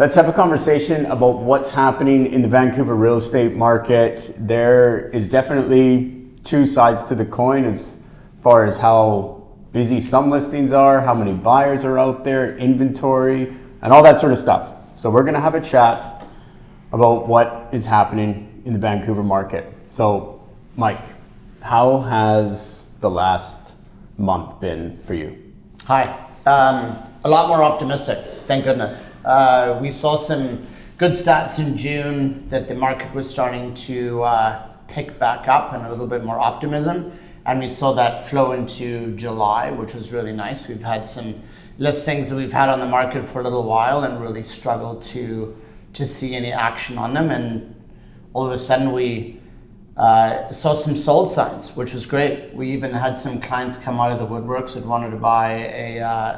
Let's have a conversation about what's happening in the Vancouver real estate market. There is definitely two sides to the coin as far as how busy some listings are, how many buyers are out there, inventory, and all that sort of stuff. So we're going to have a chat about what is happening in the Vancouver market. So Mike, how has the last month been for you? Hi. A lot more optimistic, thank goodness. We saw some good stats in June that the market was starting to pick back up and a little bit more optimism. And we saw that flow into July, which was really nice. We've had some listings that we've had on the market for a little while and really struggled to see any action on them. And all of a sudden we saw some sold signs, which was great. We even had some clients come out of the woodworks that wanted to buy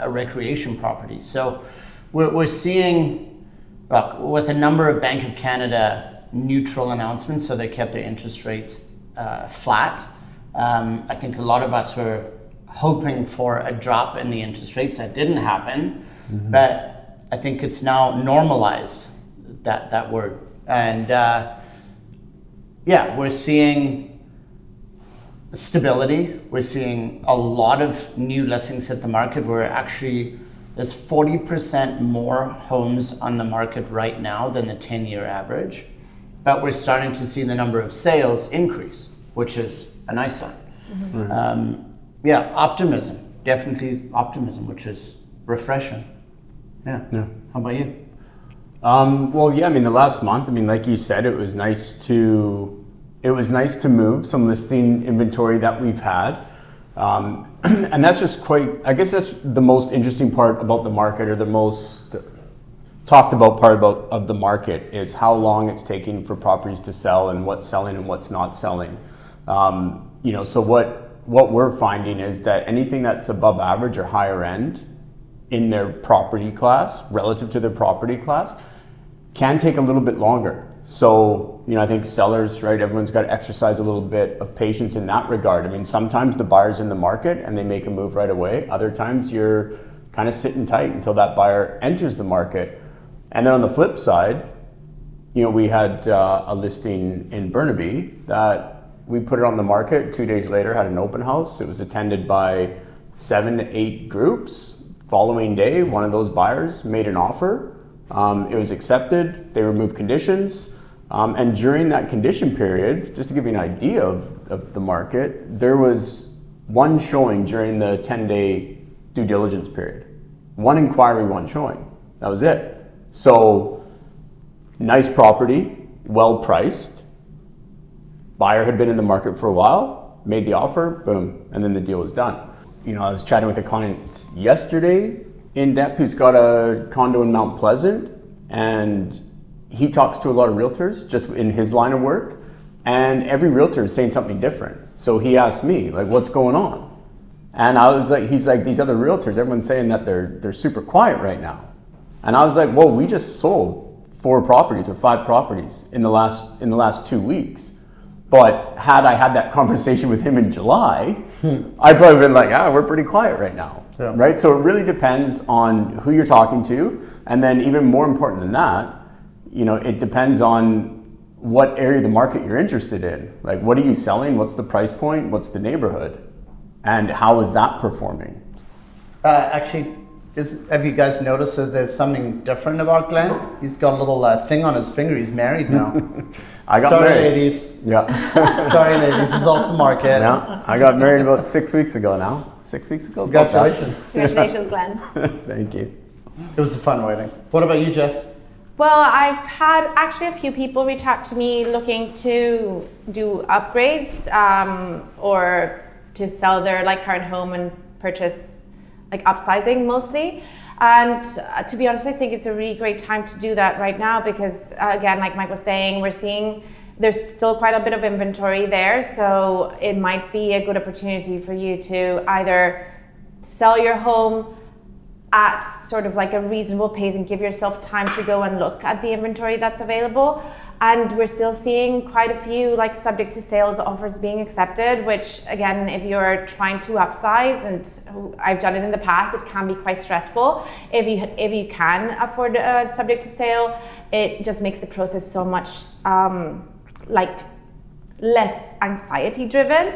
a recreation property. So we're seeing, look, with a number of Bank of Canada neutral announcements, so they kept their interest rates flat. I think a lot of us were hoping for a drop in the interest rates. That didn't happen, but I think it's now normalized, that word. And we're seeing stability. We're seeing a lot of new listings hit the market. There's 40% more homes on the market right now than the 10-year average. But we're starting to see the number of sales increase, which is a nice sign. Optimism, definitely optimism, which is refreshing. Yeah. How about you? The last month, like you said, it was nice to move some listing inventory that we've had. And that's just I guess that's the most interesting part about the market, or the most talked about part of the market, is how long it's taking for properties to sell and what's selling and what's not selling. So what we're finding is that anything that's above average or higher end in their property class, relative to their property class, can take a little bit longer. So, I think sellers, right, everyone's got to exercise a little bit of patience in that regard. Sometimes the buyer's in the market and they make a move right away. Other times you're kind of sitting tight until that buyer enters the market. And then on the flip side, we had a listing in Burnaby that we put it on the market. 2 days later, had an open house. It was attended by 7 to 8 groups. Following day, one of those buyers made an offer. It was accepted. They removed conditions. And during that condition period, just to give you an idea of the market, there was one showing during the 10-day due diligence period. One inquiry, one showing. That was it. So, nice property, well priced. Buyer had been in the market for a while, made the offer, boom, and then the deal was done. I was chatting with a client yesterday in depth who's got a condo in Mount Pleasant, and he talks to a lot of realtors just in his line of work, and every realtor is saying something different. So he asked me, what's going on? And I was like, he's like, these other realtors, everyone's saying that they're super quiet right now. And I was like, well, we just sold 4 properties or 5 properties in the last 2 weeks. But had I had that conversation with him in July, I'd probably been like, we're pretty quiet right now, right? So it really depends on who you're talking to. And then even more important than that, it depends on what area of the market you're interested in. Like, what are you selling? What's the price point? What's the neighborhood? And how is that performing? Have you guys noticed that there's something different about Glenn? He's got a little thing on his finger. He's married now. I got Sorry, married. ladies. Yeah. Sorry, ladies. This is off the market. Yeah. I got married about 6 weeks ago now. 6 weeks ago. Congratulations. Congratulations, Glenn. Thank you. It was a fun wedding. What about you, Jess? Well, I've had actually a few people reach out to me looking to do upgrades or to sell their current home and purchase upsizing mostly. And to be honest, I think it's a really great time to do that right now because again, like Mike was saying, we're seeing there's still quite a bit of inventory there. So it might be a good opportunity for you to either sell your home, at sort of like a reasonable pace and give yourself time to go and look at the inventory that's available. And we're still seeing quite a few like subject to sales offers being accepted, which again, if you're trying to upsize, and I've done it in the past, it can be quite stressful. If you can afford a subject to sale, it just makes the process so much like less anxiety driven.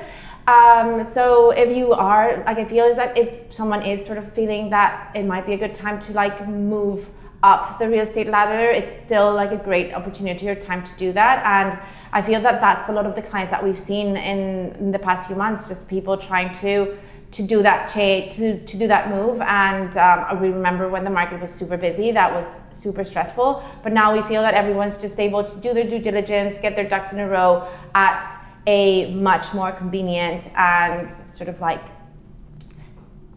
So if you are, like, I feel is that if someone is sort of feeling that it might be a good time to like move up the real estate ladder, it's still like a great opportunity or time to do that. And I feel that that's a lot of the clients that we've seen in the past few months, just people trying to do that to do that move. And we remember when the market was super busy, that was super stressful. But now we feel that everyone's just able to do their due diligence, get their ducks in a row at a much more convenient and sort of like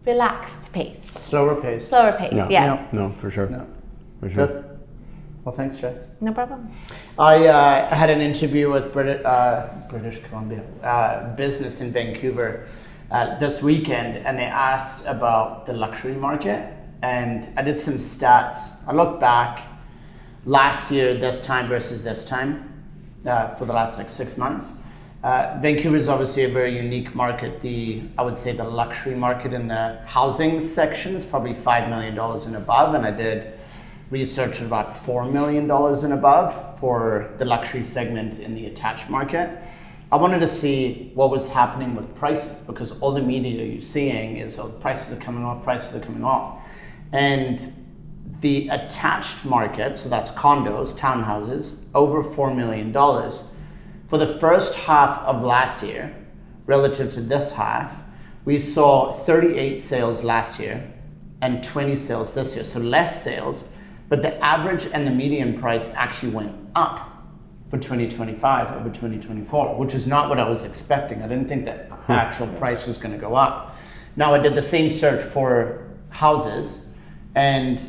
relaxed pace. Slower pace. Slower pace, No. yes. No, for sure. No. For sure. Good. Well, thanks, Jess. No problem. I had an interview with British Columbia business in Vancouver this weekend, and they asked about the luxury market. And I did some stats. I looked back last year, this time versus this time, for the last like 6 months. Vancouver is obviously a very unique market. I would say the luxury market in the housing section is probably $5 million and above, and I did research at about $4 million and above for the luxury segment in the attached market. I wanted to see what was happening with prices, because all the media you're seeing is, oh, prices are coming off. And the attached market, so that's condos, townhouses, over $4 million. For the first half of last year, relative to this half, we saw 38 sales last year and 20 sales this year, so less sales, but the average and the median price actually went up for 2025 over 2024, which is not what I was expecting. I didn't think that actual price was going to go up. Now, I did the same search for houses, and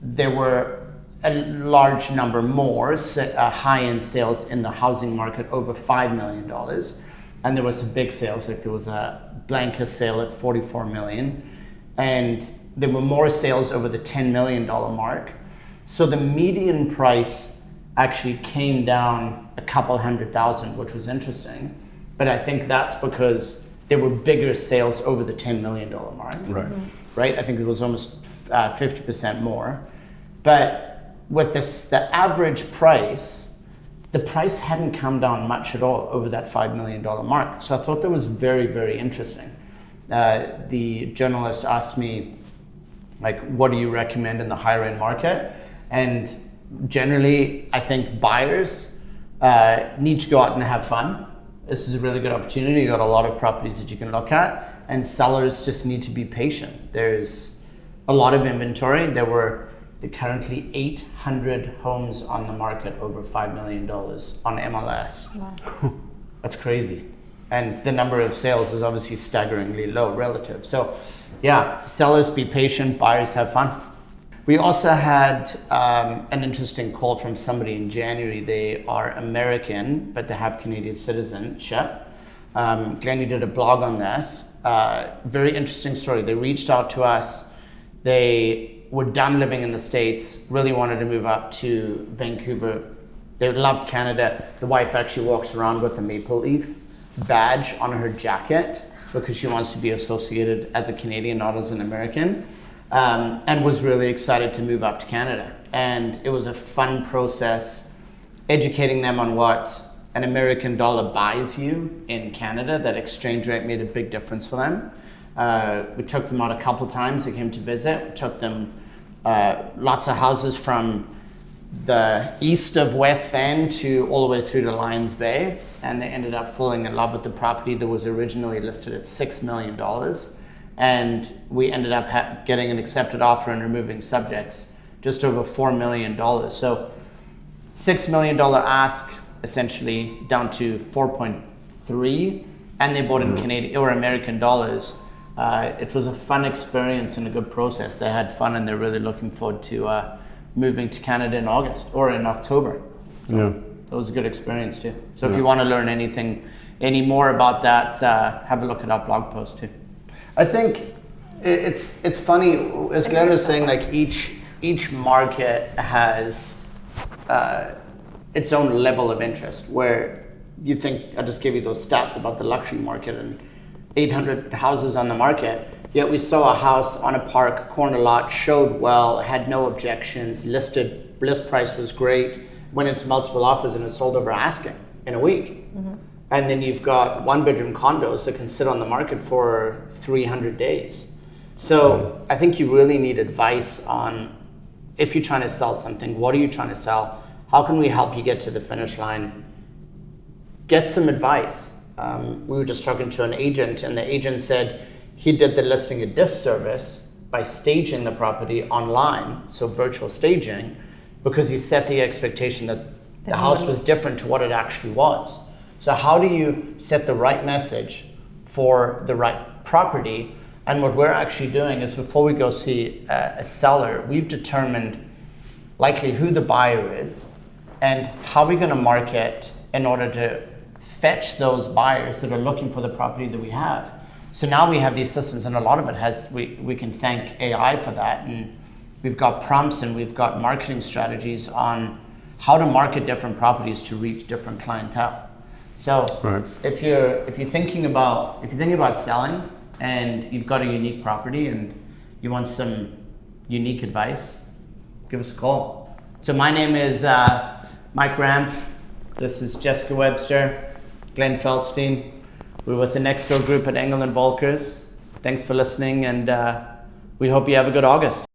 there were a large number more high-end sales in the housing market over $5 million. And there was some big sales, like there was a Blanca sale at $44 million. And there were more sales over the $10 million mark. So the median price actually came down a couple $100,000, which was interesting. But I think that's because there were bigger sales over the $10 million mark. Right. Right? I think it was almost 50% more. But with the average price, the price hadn't come down much at all over that $5 million mark. So I thought that was very, very interesting. The journalist asked me, like, what do you recommend in the higher end market? And generally, I think buyers need to go out and have fun. This is a really good opportunity. You got a lot of properties that you can look at, and sellers just need to be patient. There's a lot of inventory. There are currently 800 homes on the market over $5 million on MLS. Wow. That's crazy. And the number of sales is obviously staggeringly low relative. So yeah, sellers be patient, buyers have fun. We also had an interesting call from somebody in January. They are American, but they have Canadian citizenship. Glennie did a blog on this. Very interesting story. They reached out to us. They were done living in the States, really wanted to move up to Vancouver. They loved Canada. The wife actually walks around with a maple leaf badge on her jacket because she wants to be associated as a Canadian, not as an American, and was really excited to move up to Canada. And it was a fun process, educating them on what an American dollar buys you in Canada. That exchange rate made a big difference for them. We took them out a couple times. They came to visit. We took them lots of houses from the east of West Van to all the way through to Lions Bay, and they ended up falling in love with the property that was originally listed at $6 million. And we ended up getting an accepted offer and removing subjects just over $4 million. So $6 million ask, essentially down to 4.3, and they bought in Canadian or American dollars. It was a fun experience and a good process. They had fun, and they're really looking forward to moving to Canada in August or in October. So Yeah. it was a good experience too. So if you want to learn any more about that, have a look at our blog post too. I think It's funny, as Glenn was saying, like each market has its own level of interest, where you think, I just gave you those stats about the luxury market and 800 houses on the market, yet we saw a house on a park corner lot, showed well, had no objections, list price was great, when it's multiple offers and it's sold over asking in a week. And then you've got 1-bedroom condos that can sit on the market for 300 days. So I think you really need advice on, if you're trying to sell something, what are you trying to sell? How can we help you get to the finish line? Get some advice. We were just talking to an agent, and the agent said he did the listing a disservice by staging the property online, so virtual staging, because he set the expectation that the house was different to what it actually was. So how do you set the right message for the right property? And what we're actually doing is, before we go see a seller, we've determined likely who the buyer is and how we're going to market in order to fetch those buyers that are looking for the property that we have. So now we have these systems, and a lot of it has, we can thank AI for that. And we've got prompts and we've got marketing strategies on how to market different properties to reach different clientele. So if you're thinking about selling and you've got a unique property and you want some unique advice, give us a call. So my name is Mike Rampf. This is Jessica Webster, Glenn Feldstein. We're with the Nextdoor Group at Engel Völkers. Thanks for listening, and we hope you have a good August.